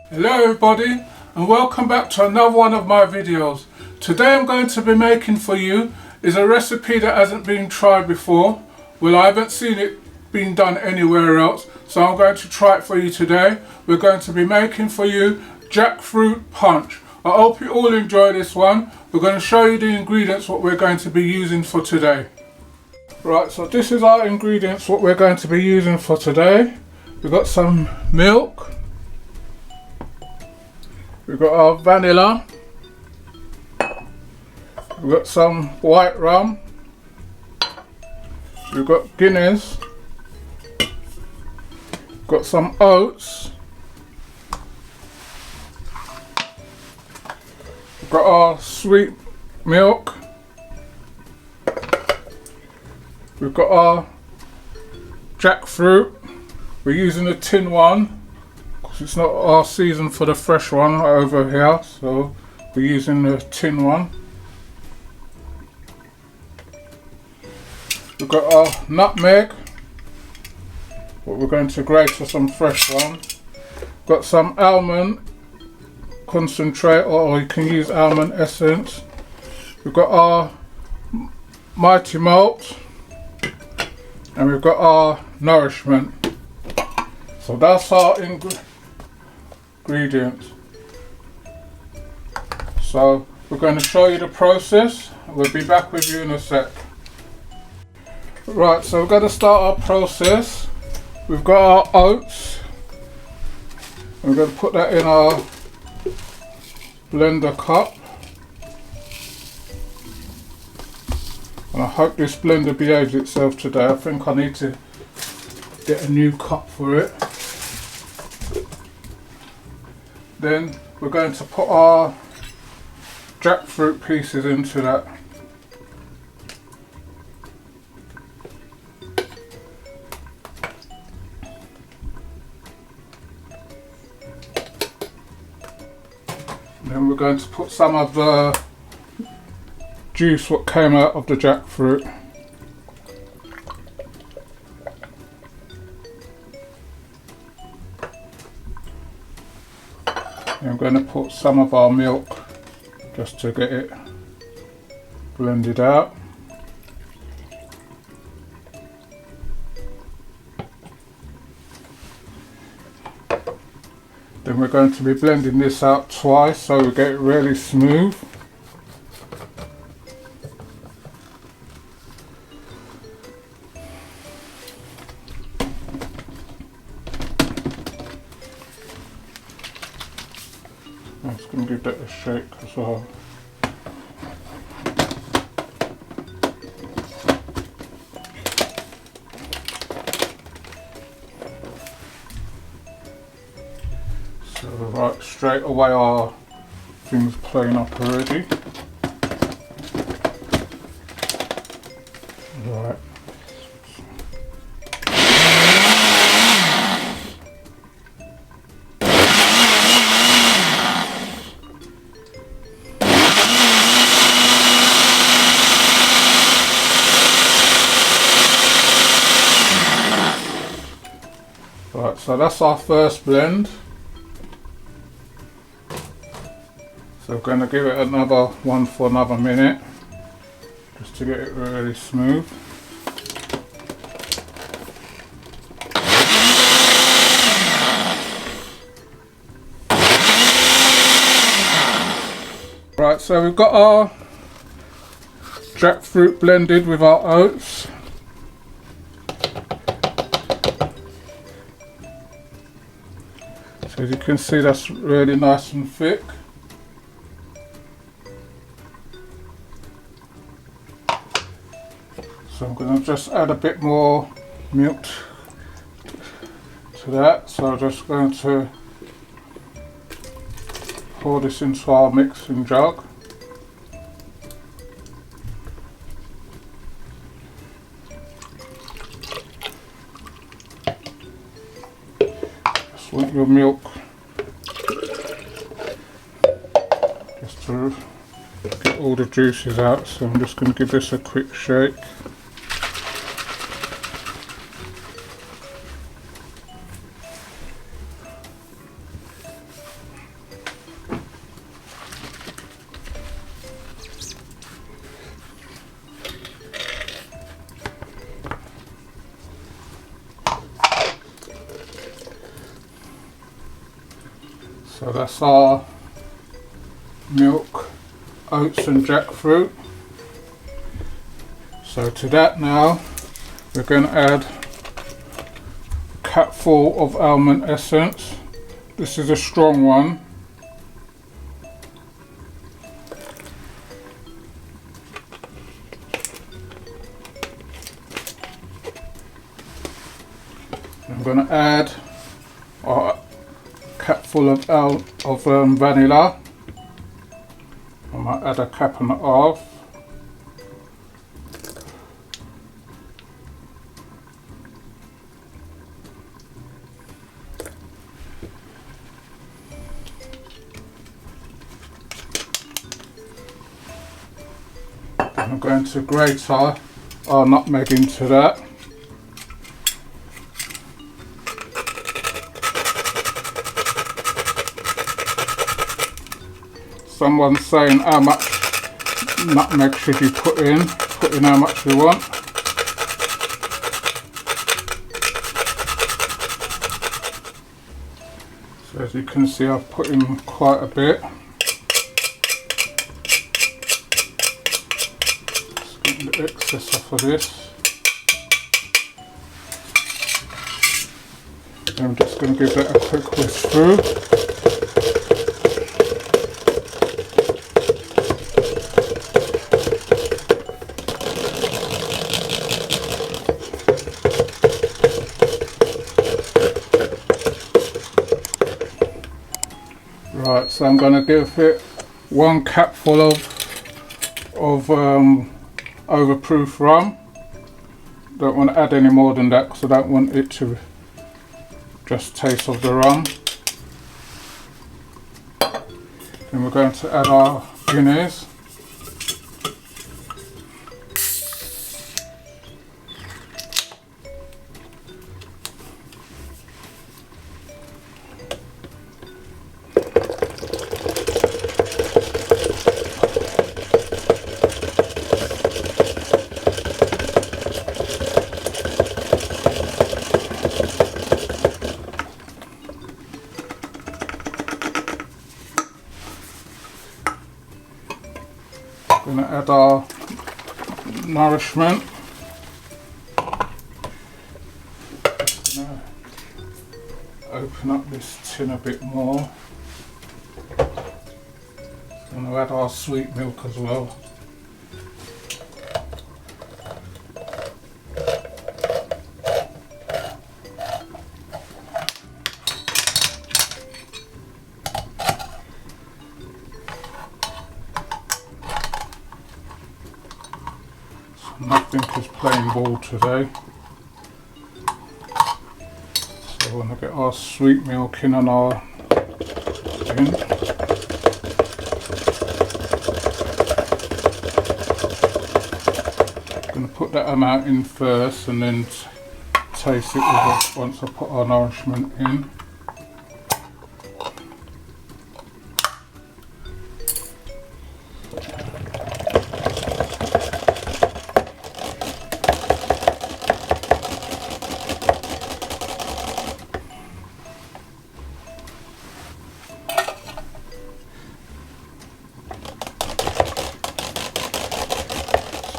Hello everybody and welcome back to another one of my videos. Today I'm going to be making for you is a recipe that hasn't been tried before. Well, I haven't seen it being done anywhere else, so I'm going to try it for you today. We're going to be making for you jackfruit punch. I hope you all enjoy this one. We're going to show you the ingredients what we're going to be using for today. Right, so this is our ingredients what we're going to be using for today. We've got some milk. We've got our vanilla, we've got some white rum, we've got Guinness, we've got some oats, we've got our sweet milk, we've got our jackfruit. We're using a tin one. It's not our season for the fresh one over here, so we're using the tin one. We've got our nutmeg, what we're going to grate for some fresh one. Got some almond concentrate, or you can use almond essence. We've got our mighty malt, and we've got our nourishment. So that's our ingredients. So we're going to show you the process. We'll be back with you in a sec. Right, so we're going to start our process. We've got our oats. We're going to put that in our blender cup. And I hope this blender behaves itself today. I think I need to get a new cup for it. Then we're going to put our jackfruit pieces into that. Then we're going to put some of the juice what came out of the jackfruit. I'm going to put some of our milk just to get it blended out. Then we're going to be blending this out twice so we get it really smooth. I'm just going to give that a shake as well. So right, straight away our things playing up already. Right. Right, so that's our first blend. So we're going to give it another one for another minute, just to get it really smooth. Right, so we've got our jackfruit blended with our oats. So as you can see, that's really nice and thick. So I'm going to just add a bit more milk to that. So I'm just going to pour this into our mixing jug. Just want your milk just to get all the juices out. So I'm just going to give this a quick shake. So that's our milk, oats and jackfruit. So to that now we're going to add a cupful of almond essence. This is a strong one. I'm going to add a cupful of vanilla. I might add a cup and a half. Then I'm going to grate our nutmeg into that. Someone's saying how much nutmeg should you put in how much you want. So as you can see, I've put in quite a bit. Just getting the excess off of this. And I'm just going to give that a quick whisk through. Right, so I'm going to give it 1 cupful of overproof rum. Don't want to add any more than that because I don't want it to just taste of the rum. Then we're going to add our guineas. Going to add our nourishment. Just going to open up this tin a bit more. Going to add our sweet milk as well. Nothing is plain ball today. So I want to get our sweet milk in on our tin. I'm going to put that amount in first and then taste it with it once I put our nourishment in.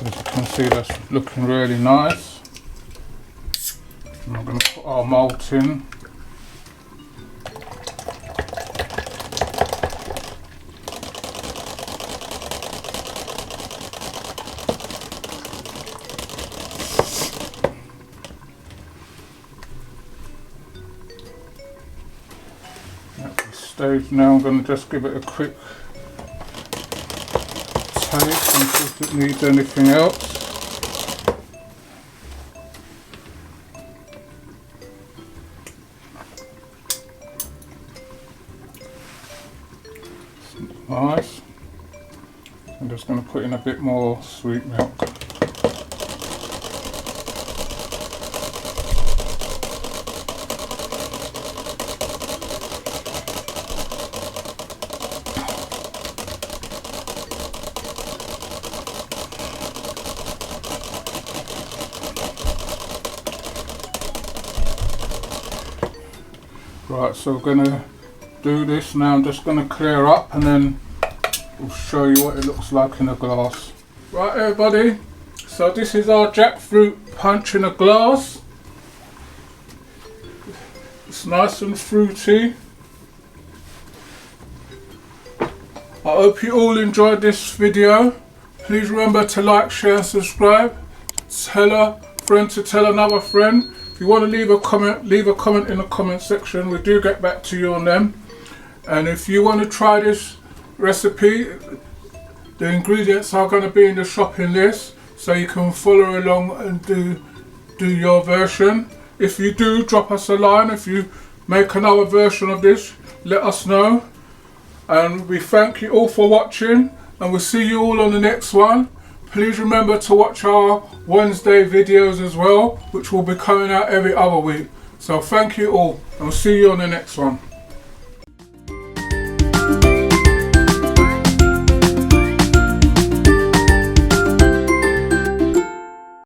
As you can see, that's looking really nice. And I'm going to put our malt in. At this stage now I'm going to just give it a quick taste and see if it needs anything else. Nice. I'm just going to put in a bit more sweet milk. Right, so we're going to do this now. I'm just going to clear up and then we'll show you what it looks like in a glass. Right everybody, so this is our jackfruit punch in a glass. It's nice and fruity. I hope you all enjoyed this video. Please remember to like, share and subscribe. Tell a friend to tell another friend. If you want to leave a comment in the comment section. We do get back to you on them. And if you want to try this recipe, the ingredients are going to be in the shopping list, so you can follow along and do your version. If you do, drop us a line. If you make another version of this, let us know. And we thank you all for watching, and we'll see you all on the next one. Please remember to watch our Wednesday videos as well, which will be coming out every other week. So thank you all, and we'll see you on the next one.